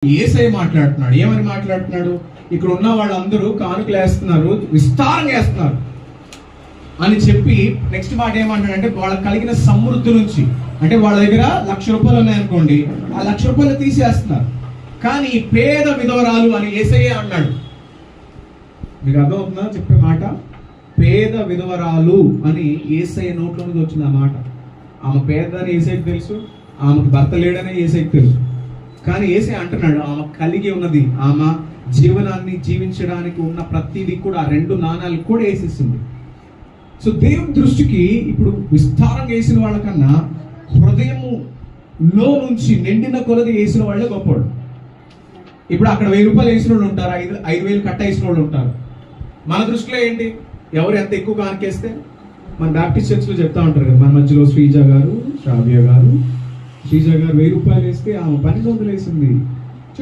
యేసయ్య మాట్లాడుతున్నాడు. ఏమని మాట్లాడుతున్నాడు? ఇక్కడ ఉన్న వాళ్ళందరూ కానుకలు వేస్తున్నారు, విస్తారంగా వేస్తున్నారు అని చెప్పి నెక్స్ట్ మాట ఏమంటాడంటే వాళ్ళకి కలిగిన సమృద్ధి నుంచి, అంటే వాళ్ళ దగ్గర 1,00,000 రూపాయలు ఉన్నాయనుకోండి, ఆ 1,00,000 రూపాయలు తీసేస్తున్నారు. కానీ పేద విధవరాలు అని యేసయ్య అన్నాడు. మీకు అర్థమవుతుందా చెప్పే మాట? పేద విధవరాలు అని యేసయ్య నోట్లో నుంచి వచ్చింది ఆ మాట. ఆమె పేదని యేసయ్యకి తెలుసు, ఆమెకు భర్త లేడని యేసయ్యకి తెలుసు. కానీ యేసయ్య అంటున్నాడు ఆమె కలిగి ఉన్నది, ఆమె జీవనాన్ని జీవించడానికి ఉన్న ప్రతిదీ కూడా ఆ 2 నాణాలు కూడా వేసేసింది. సో దేవుని దృష్టికి ఇప్పుడు విస్తారంగా వేసిన వాళ్ళకన్నా హృదయములో నుంచి నిండిన కొలది వేసిన వాళ్ళే గొప్పవాడు. ఇప్పుడు అక్కడ 1,000 రూపాయలు వేసిన వాళ్ళు ఉంటారు, 5,000 కట్ట వేసిన వాళ్ళు ఉంటారు. మన దృష్టిలో ఏంటి? ఎవరు ఎంత ఎక్కువ కానికేస్తే, మన బ్యాప్టిస్ట్ చర్చ్లో చెప్తా ఉంటారు కదా, మన మధ్యలో శ్రీజ గారు, శ్రావ్య గారు, శ్రీజ గారు 1,000 రూపాయలు వేస్తే ఆమె 1,200 వేసింది.